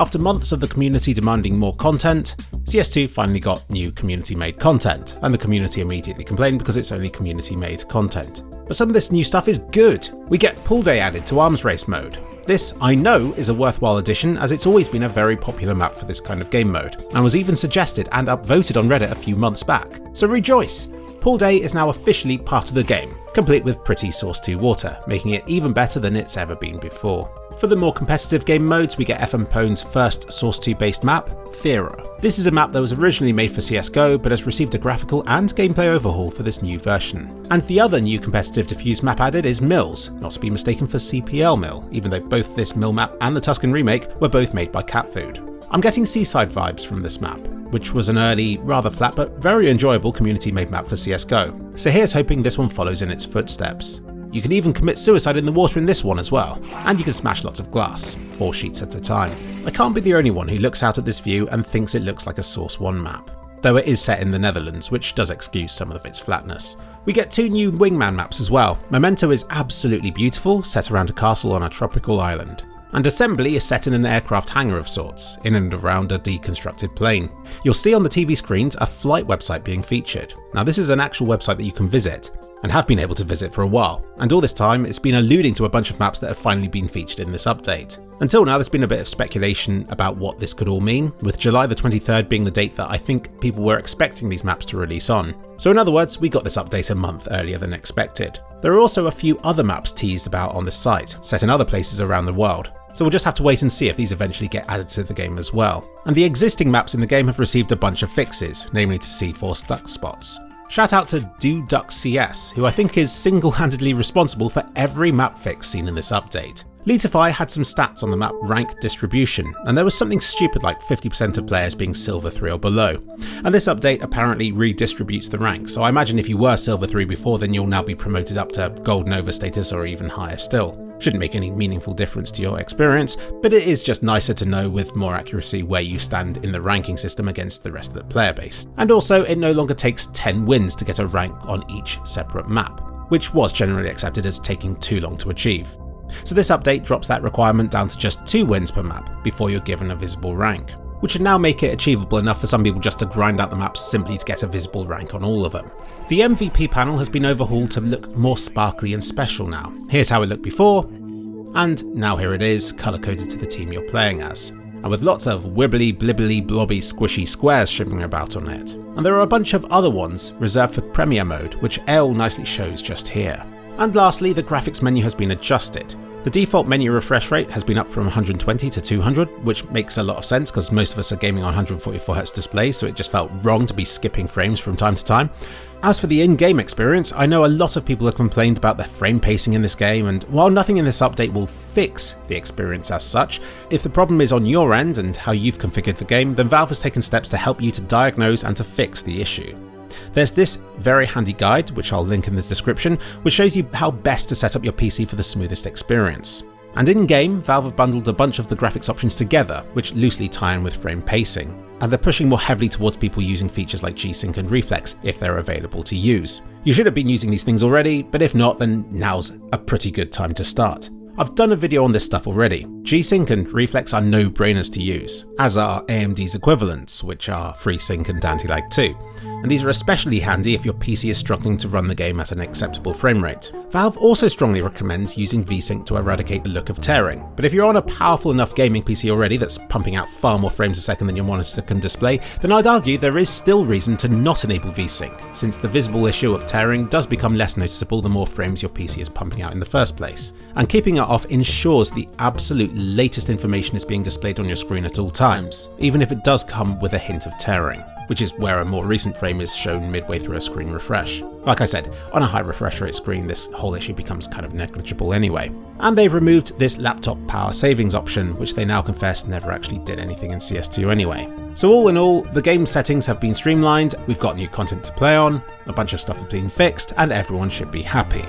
After months of the community demanding more content, CS2 finally got new community-made content, and the community immediately complained because it's only community-made content. But some of this new stuff is good. We get Poolday added to Arms Race mode. This, I know, is a worthwhile addition as it's always been a very popular map for this kind of game mode, and was even suggested and upvoted on Reddit a few months back. So rejoice! Poolday is now officially part of the game, complete with pretty Source 2 water, making it even better than it's ever been before. For the more competitive game modes, we get FM Pone's first Source 2 based map, Thera. This is a map that was originally made for CSGO but has received a graphical and gameplay overhaul for this new version. And the other new competitive diffuse map added is Mills, not to be mistaken for CPL Mill, even though both this Mill map and the Tuscan remake were both made by Cat Food. I'm getting Seaside vibes from this map, which was an early, rather flat but very enjoyable community-made map for CSGO. So here's hoping this one follows in its footsteps. You can even commit suicide in the water in this one as well, and you can smash lots of glass, 4 sheets at a time. I can't be the only one who looks out at this view and thinks it looks like a Source 1 map, though it is set in the Netherlands, which does excuse some of its flatness. We get 2 new Wingman maps as well. Memento is absolutely beautiful, set around a castle on a tropical island. And Assembly is set in an aircraft hangar of sorts, in and around a deconstructed plane. You'll see on the TV screens a flight website being featured. Now this is an actual website that you can visit, and have been able to visit for a while, and all this time it's been alluding to a bunch of maps that have finally been featured in this update. Until now there's been a bit of speculation about what this could all mean, with July the 23rd being the date that I think people were expecting these maps to release on. So in other words, we got this update a month earlier than expected. There are also a few other maps teased about on this site, set in other places around the world. So we'll just have to wait and see if these eventually get added to the game as well. And the existing maps in the game have received a bunch of fixes, namely to C4 stuck spots. Shout out to DoDuckCS, who I think is single-handedly responsible for every map fix seen in this update. Leetify had some stats on the map rank distribution, and there was something stupid like 50% of players being Silver 3 or below. And this update apparently redistributes the rank, so I imagine if you were Silver 3 before, then you'll now be promoted up to Gold Nova status or even higher still. Shouldn't make any meaningful difference to your experience, but it is just nicer to know with more accuracy where you stand in the ranking system against the rest of the player base. And also, it no longer takes 10 wins to get a rank on each separate map, which was generally accepted as taking too long to achieve. So this update drops that requirement down to just 2 wins per map before you're given a visible rank, which would now make it achievable enough for some people just to grind out the maps simply to get a visible rank on all of them. The MVP panel has been overhauled to look more sparkly and special now. Here's how it looked before, and now here it is, colour-coded to the team you're playing as, and with lots of wibbly, blibbly, blobby, squishy squares shimmering about on it. And there are a bunch of other ones reserved for Premier mode, which Ale nicely shows just here. And lastly, the graphics menu has been adjusted. The default menu refresh rate has been up from 120 to 200, which makes a lot of sense because most of us are gaming on 144Hz displays, so it just felt wrong to be skipping frames from time to time. As for the in-game experience, I know a lot of people have complained about the frame pacing in this game, and while nothing in this update will fix the experience as such, if the problem is on your end and how you've configured the game, then Valve has taken steps to help you to diagnose and to fix the issue. There's this very handy guide, which I'll link in the description, which shows you how best to set up your PC for the smoothest experience. And in-game, Valve have bundled a bunch of the graphics options together, which loosely tie in with frame pacing. And they're pushing more heavily towards people using features like G-Sync and Reflex if they're available to use. You should have been using these things already, but if not, then now's a pretty good time to start. I've done a video on this stuff already. G-Sync and Reflex are no-brainers to use, as are AMD's equivalents, which are FreeSync and Anti-Lag 2. And these are especially handy if your PC is struggling to run the game at an acceptable frame rate. Valve also strongly recommends using VSync to eradicate the look of tearing, but if you're on a powerful enough gaming PC already that's pumping out far more frames a second than your monitor can display, then I'd argue there is still reason to not enable VSync, since the visible issue of tearing does become less noticeable the more frames your PC is pumping out in the first place. And keeping it off ensures the absolute latest information is being displayed on your screen at all times, even if it does come with a hint of tearing, which is where a more recent frame is shown midway through a screen refresh. Like I said, on a high refresh rate screen this whole issue becomes kind of negligible anyway. And they've removed this laptop power savings option, which they now confess never actually did anything in CS2 anyway. So all in all, the game settings have been streamlined, we've got new content to play on, a bunch of stuff has been fixed, and everyone should be happy.